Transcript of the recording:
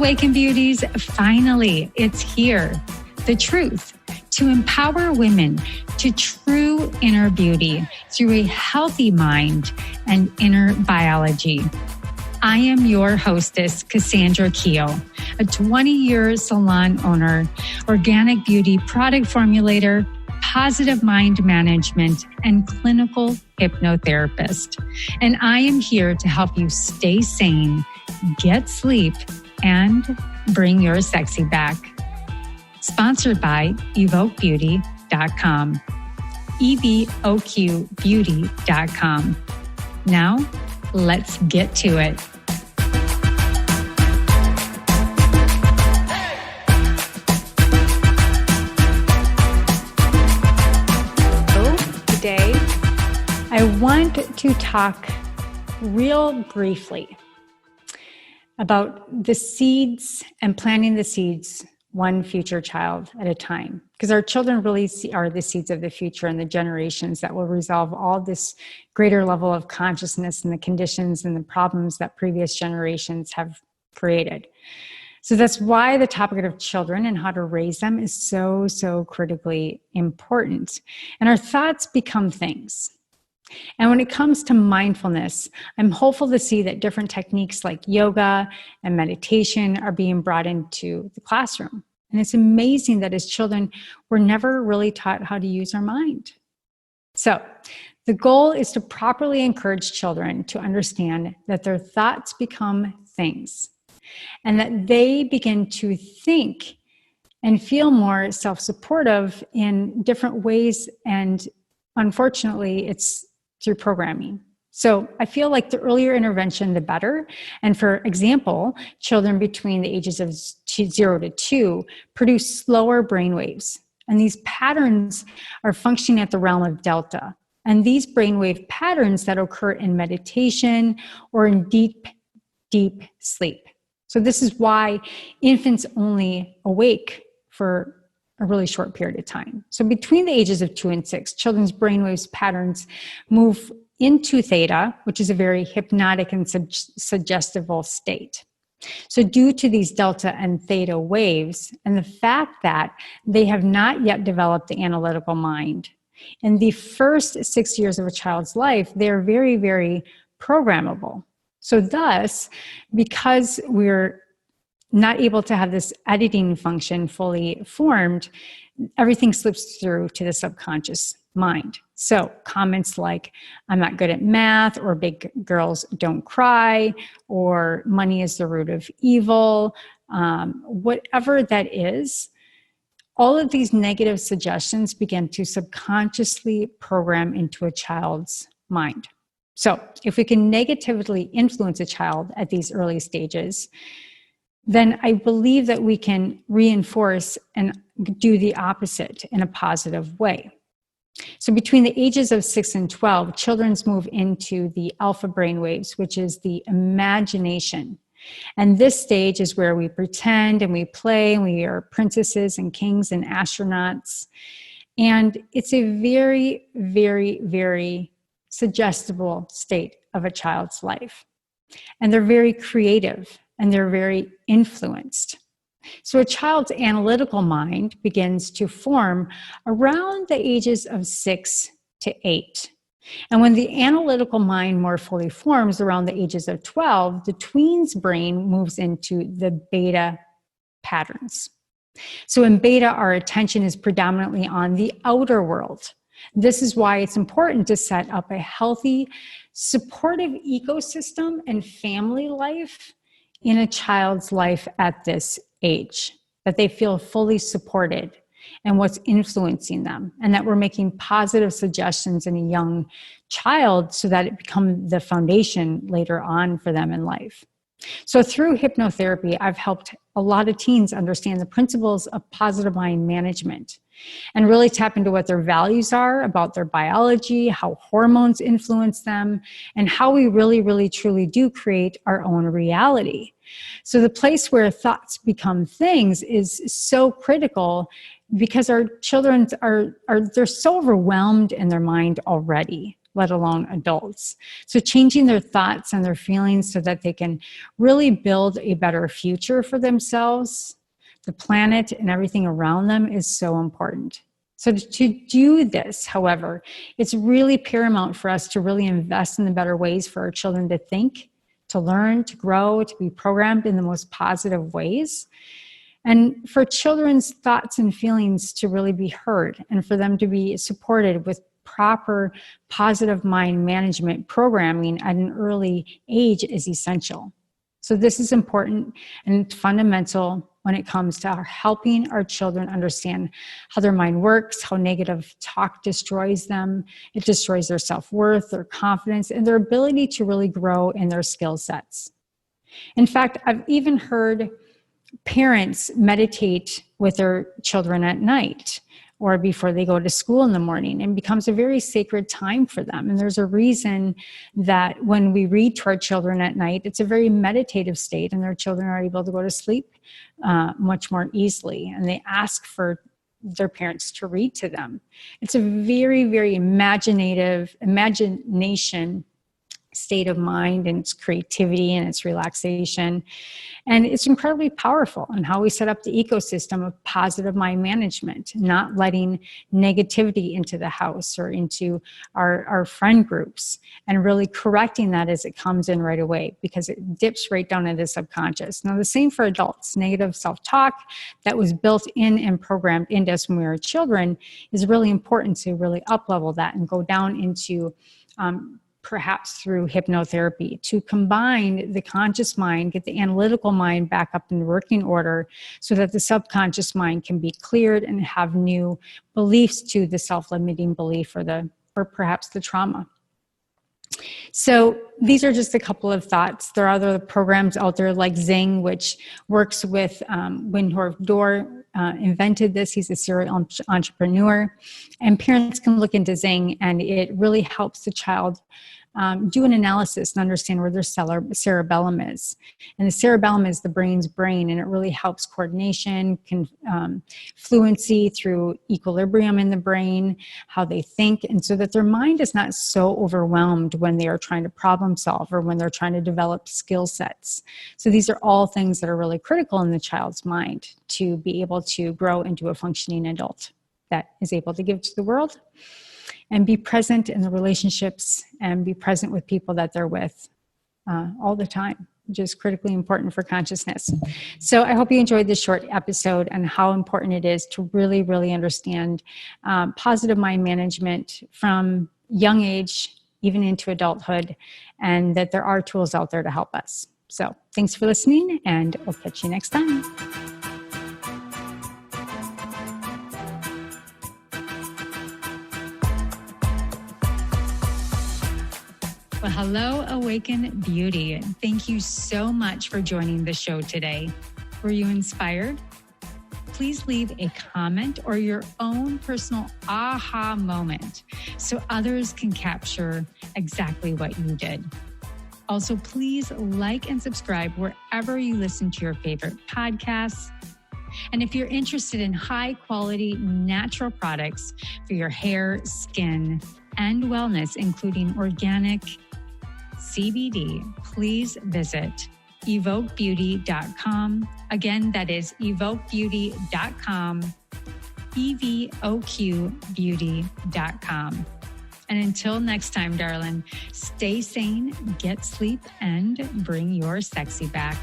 Awaken Beauties, finally, it's here. The truth to empower women to true inner beauty through a healthy mind and inner biology. I am your hostess, Cassandra Keogh, a 20-year salon owner, organic beauty product formulator, positive mind management, and clinical hypnotherapist. And I am here to help you stay sane, get sleep, and bring your sexy back. Sponsored by evoquebeauty.com. evoquebeauty.com. Now, let's get to it. Today, I want to talk real briefly about the seeds and planting the seeds one future child at a time. Because our children really are the seeds of the future and the generations that will resolve all this greater level of consciousness and the conditions and the problems that previous generations have created. So that's why the topic of children and how to raise them is so, so critically important. And our thoughts become things. And when it comes to mindfulness, I'm hopeful to see that different techniques like yoga and meditation are being brought into the classroom. And it's amazing that as children, we're never really taught how to use our mind. So the goal is to properly encourage children to understand that their thoughts become things, and that they begin to think and feel more self-supportive in different ways. And unfortunately, it's through programming. So I feel like the earlier intervention, the better. And for example, children between the ages of 0 to 2 produce slower brainwaves. And these patterns are functioning at the realm of delta. And these brainwave patterns that occur in meditation or in deep, deep sleep. So this is why infants only awake for a really short period of time. So between the ages of 2 and 6, children's brainwaves patterns move into theta, which is a very hypnotic and suggestible state. So due to these delta and theta waves, and the fact that they have not yet developed the analytical mind, in the first 6 years of a child's life, they're very, very programmable. So thus, because we're not able to have this editing function fully formed, everything slips through to the subconscious mind. So comments like, I'm not good at math, or big girls don't cry, or money is the root of evil, whatever that is, all of these negative suggestions begin to subconsciously program into a child's mind. So if we can negatively influence a child at these early stages, then I believe that we can reinforce and do the opposite in a positive way. So between the ages of 6 and 12, children move into the alpha brainwaves, which is the imagination. And this stage is where we pretend and we play, and we are princesses and kings and astronauts. And it's a very, very, very suggestible state of a child's life. And they're very creative and they're very influenced. So a child's analytical mind begins to form around the ages of 6 to 8. And when the analytical mind more fully forms around the ages of 12, the tween's brain moves into the beta patterns. So in beta, our attention is predominantly on the outer world. This is why it's important to set up a healthy, supportive ecosystem and family life in a child's life at this age, that they feel fully supported and what's influencing them, and that we're making positive suggestions in a young child so that it becomes the foundation later on for them in life. So through hypnotherapy, I've helped a lot of teens understand the principles of positive mind management and really tap into what their values are about their biology, how hormones influence them, and how we really, really, truly do create our own reality. So the place where thoughts become things is so critical because our children they're so overwhelmed in their mind already. let alone adults. So changing their thoughts and their feelings so that they can really build a better future for themselves, the planet, and everything around them is so important. So to do this, however, it's really paramount for us to really invest in the better ways for our children to think, to learn, to grow, to be programmed in the most positive ways. And for children's thoughts and feelings to really be heard and for them to be supported with proper positive mind management programming at an early age is essential. So this is important and fundamental when it comes to helping our children understand how their mind works, how negative talk destroys them. It destroys their self-worth, their confidence, and their ability to really grow in their skill sets. In fact, I've even heard parents meditate with their children at night or before they go to school in the morning, and becomes a very sacred time for them. And there's a reason that when we read to our children at night, it's a very meditative state, and their children are able to go to sleep much more easily. And they ask for their parents to read to them. It's a very, very imagination state of mind, and its creativity and its relaxation. And it's incredibly powerful in how we set up the ecosystem of positive mind management, not letting negativity into the house or into our friend groups, and really correcting that as it comes in right away, because it dips right down into the subconscious. Now, the same for adults. Negative self-talk that was built in and programmed into us when we were children is really important to really up-level that and go down into perhaps through hypnotherapy, to combine the conscious mind, get the analytical mind back up in working order so that the subconscious mind can be cleared and have new beliefs to the self-limiting belief or perhaps the trauma. So these are just a couple of thoughts. There are other programs out there like Zing, which works with Windhorf Dorr, invented this. He's a serial entrepreneur. And parents can look into Zing, and it really helps the child do an analysis and understand where their cerebellum is. And the cerebellum is the brain's brain, and it really helps coordination, fluency through equilibrium in the brain, how they think, and so that their mind is not so overwhelmed when they are trying to problem solve or when they're trying to develop skill sets. So these are all things that are really critical in the child's mind to be able to grow into a functioning adult that is able to give to the world and be present in the relationships and be present with people that they're with all the time, which is critically important for consciousness. So I hope you enjoyed this short episode and how important it is to really, really understand positive mind management from young age, even into adulthood, and that there are tools out there to help us. So thanks for listening, and we'll catch you next time. Well, hello, Awaken Beauty. Thank you so much for joining the show today. Were you inspired? Please leave a comment or your own personal aha moment so others can capture exactly what you did. Also, please like and subscribe wherever you listen to your favorite podcasts. And if you're interested in high-quality natural products for your hair, skin, and wellness, including organic CBD, please visit evoquebeauty.com. Again, that is evoquebeauty.com, evoquebeauty.com. And until next time, darling, stay sane, get sleep, and bring your sexy back.